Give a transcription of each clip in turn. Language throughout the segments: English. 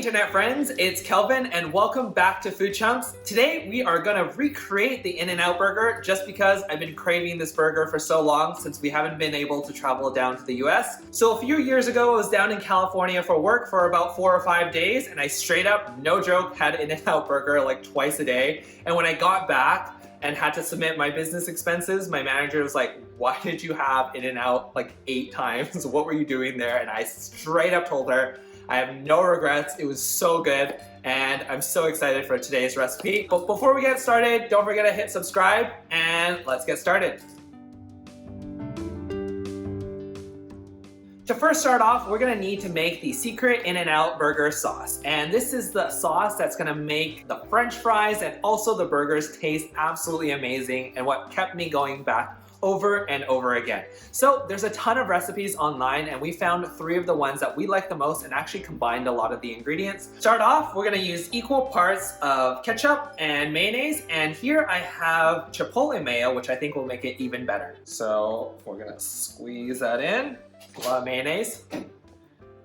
internet friends, it's Kelvin and welcome back to Food Chumps. Today we are gonna recreate the In-N-Out burger just because I've been craving this burger for so long since we haven't been able to travel down to the US. So a few years ago I was down in California for work for about 4 or 5 days and I straight up, no joke, had In-N-Out burger like twice a day. And when I got back and had to submit my business expenses, my manager was like, why did you have In-N-Out like 8 times? What were you doing there? And I straight up told her, I have no regrets. It was so good and I'm so excited for today's recipe. But before we get started, don't forget to hit subscribe and let's get started. To first start off, we're gonna need to make the secret In-N-Out burger sauce. And this is the sauce that's gonna make the French fries and also the burgers taste absolutely amazing and what kept me going back over and over again. So there's a ton of recipes online and we found 3 of the ones that we like the most and actually combined a lot of the ingredients. Start off, we're gonna use equal parts of ketchup and mayonnaise, and here I have chipotle mayo, which I think will make it even better. So we're gonna squeeze that in. A lot of mayonnaise.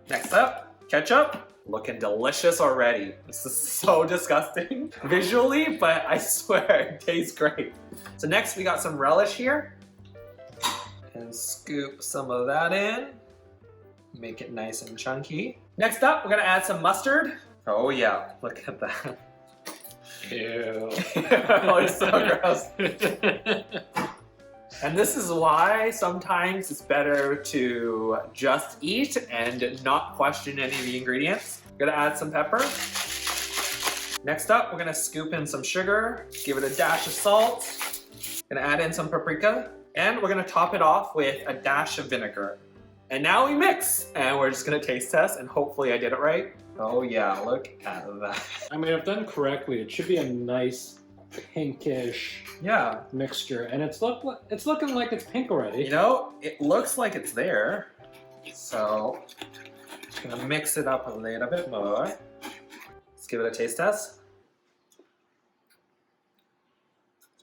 Next up, ketchup. Looking delicious already. This is so disgusting visually, but I swear it tastes great. So next we got some relish here. And scoop some of that in. Make it nice and chunky. Next up, we're gonna add some mustard. Oh yeah, look at that. Ew. Oh, it's so gross. And this is why sometimes it's better to just eat and not question any of the ingredients. We're gonna add some pepper. Next up, we're gonna scoop in some sugar, give it a dash of salt. Gonna add in some paprika, and we're gonna top it off with a dash of vinegar. And now we mix, and we're just gonna taste test, and hopefully I did it right. Oh yeah, look at that. I mean, if done correctly, it should be a nice pinkish mixture, and it's looking like it's pink already. You know, it looks like it's there. So, just gonna mix it up a little bit more. Let's give it a taste test.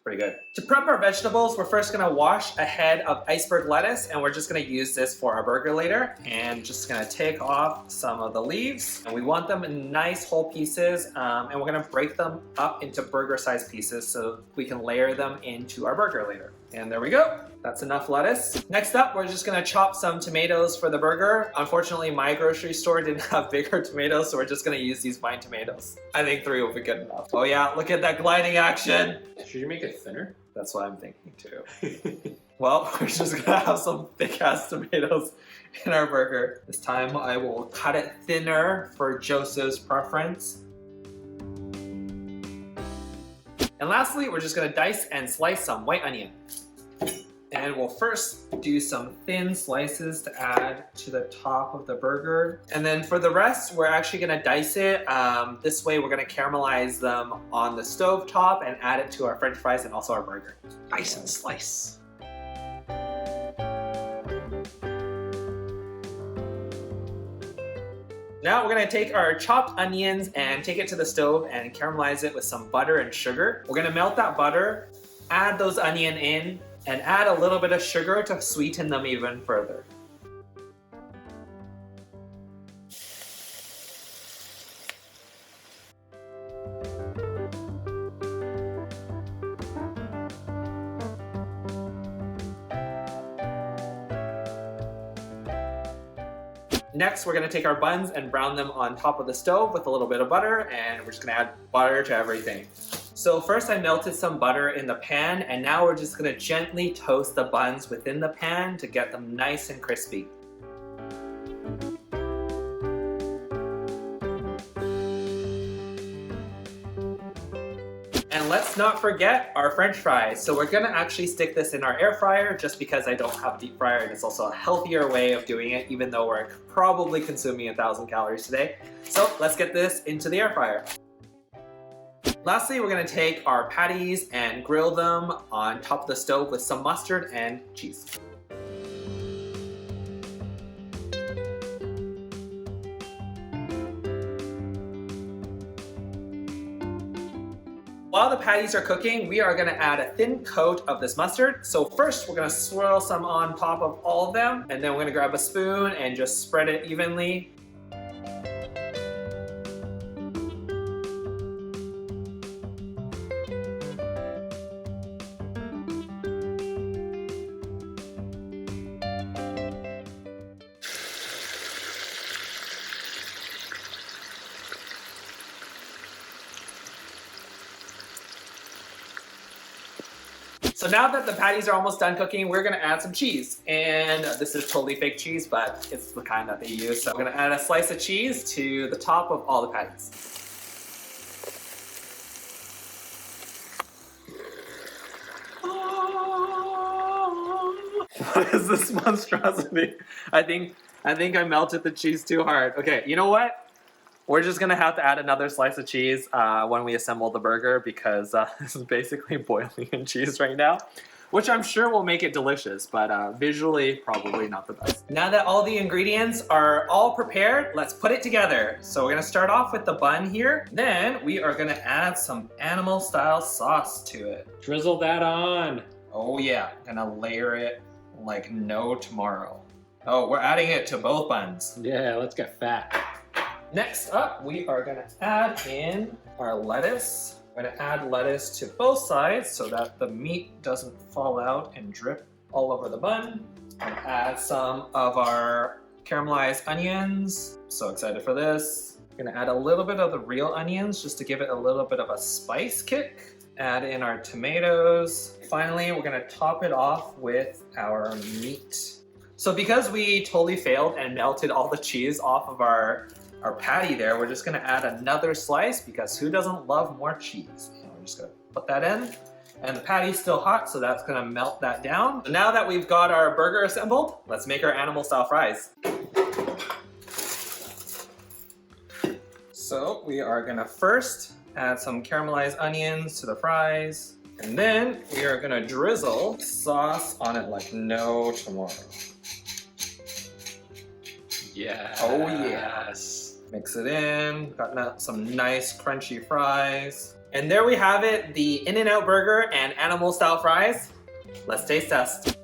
Pretty good. To prep our vegetables, we're first gonna wash a head of iceberg lettuce and we're just gonna use this for our burger later. And just gonna take off some of the leaves. And we want them in nice whole pieces and we're gonna break them up into burger sized pieces so we can layer them into our burger later. And there we go. That's enough lettuce. Next up, we're just gonna chop some tomatoes for the burger. Unfortunately, my grocery store didn't have bigger tomatoes, so we're just gonna use these vine tomatoes. I think 3 will be good enough. Oh yeah, look at that gliding action. Should you make it thinner? That's what I'm thinking too. Well, we're just gonna have some thick ass tomatoes in our burger. This time I will cut it thinner for Joseph's preference. And lastly, we're just gonna dice and slice some white onion. And we'll first do some thin slices to add to the top of the burger. And then for the rest, we're actually gonna dice it. This way we're gonna caramelize them on the stove top and add it to our French fries and also our burger. Dice and slice. Now we're gonna take our chopped onions and take it to the stove and caramelize it with some butter and sugar. We're gonna melt that butter, add those onion in, and add a little bit of sugar to sweeten them even further. Next, we're gonna take our buns and brown them on top of the stove with a little bit of butter, and we're just gonna add butter to everything. So first I melted some butter in the pan, and now we're just gonna gently toast the buns within the pan to get them nice and crispy. And let's not forget our French fries. So we're gonna actually stick this in our air fryer just because I don't have a deep fryer and it's also a healthier way of doing it, even though we're probably consuming 1,000 calories today. So let's get this into the air fryer. Lastly, we're gonna take our patties and grill them on top of the stove with some mustard and cheese. While the patties are cooking, we are gonna add a thin coat of this mustard. So first, we're gonna swirl some on top of all of them, and then we're gonna grab a spoon and just spread it evenly. So now that the patties are almost done cooking, we're gonna add some cheese. And this is totally fake cheese, but it's the kind that they use. So we're gonna add a slice of cheese to the top of all the patties. What is this monstrosity? I think I melted the cheese too hard. Okay, you know what? We're just gonna have to add another slice of cheese when we assemble the burger because this is basically boiling in cheese right now, which I'm sure will make it delicious, but visually probably not the best. Now that all the ingredients are all prepared, let's put it together. So we're gonna start off with the bun here. Then we are gonna add some animal style sauce to it. Drizzle that on. Oh yeah, gonna layer it like no tomorrow. Oh, we're adding it to both buns. Yeah, let's get fat. Next up, we are gonna add in our lettuce. We're gonna add lettuce to both sides so that the meat doesn't fall out and drip all over the bun. And add some of our caramelized onions. So excited for this. We're gonna add a little bit of the real onions just to give it a little bit of a spice kick. Add in our tomatoes. Finally, we're gonna top it off with our meat. So because we totally failed and melted all the cheese off of our patty there, we're just gonna add another slice because who doesn't love more cheese? And we're just gonna put that in. And the patty's still hot, so that's gonna melt that down. So now that we've got our burger assembled, let's make our animal style fries. So we are gonna first add some caramelized onions to the fries. And then we are gonna drizzle sauce on it like no tomorrow. Yes. Oh yes. Mix it in, got some nice crunchy fries. And there we have it, the In-N-Out burger and animal style fries. Let's taste test.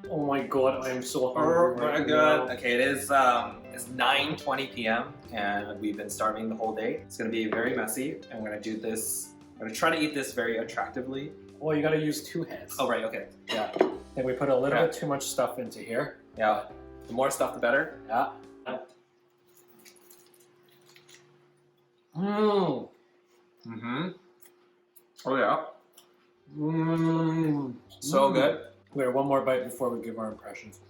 Oh my god, I am so Oh hungry. my right god. now. Okay, it's 9:20 p.m. and we've been starving the whole day. It's gonna be very messy and we're gonna do this. I'm gonna try to eat this very attractively. Well, you gotta use two hands. Oh right, okay. Yeah. And we put a little bit too much stuff into here. Yeah. The more stuff, the better. Yeah. Mmm. Mm-hmm. Oh yeah. Mmm. So good. We have one more bite before we give our impressions.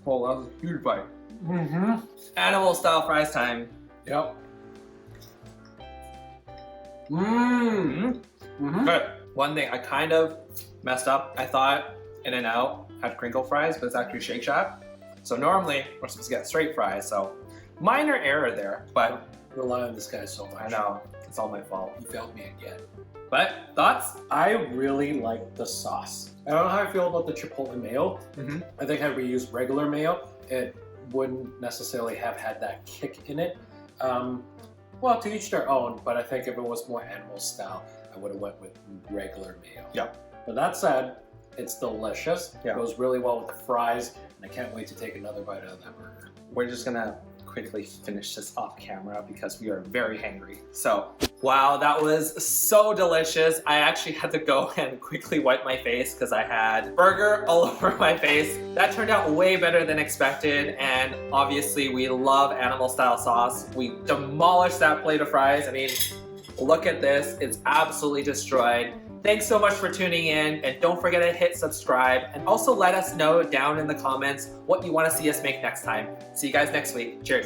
Oh, that was a huge bite. Mm-hmm. Animal style fries time. Yep. Mmm. Mm-hmm. Good. One thing I kind of messed up. I thought In-N-Out had crinkle fries, but it's actually Shake Shack. So normally we're supposed to get straight fries. So minor error there, but Rely on this guy so much. I know it's all my fault. You failed me again. But thoughts? I really like the sauce. I don't know how I feel about the chipotle mayo. Mm-hmm. I think had we used regular mayo, it wouldn't necessarily have had that kick in it. Well, to each their own, but I think if it was more animal style, I would have went with regular mayo. Yeah. But that said, it's delicious. Yeah. It goes really well with the fries, and I can't wait to take another bite out of that burger. We're just gonna quickly finish this off camera because we are very hangry. So, wow, that was so delicious. I actually had to go and quickly wipe my face because I had burger all over my face. That turned out way better than expected, and obviously we love animal style sauce. We demolished that plate of fries. I mean, look at this, it's absolutely destroyed. Thanks so much for tuning in, and don't forget to hit subscribe, and also let us know down in the comments what you want to see us make next time. See you guys next week. Cheers.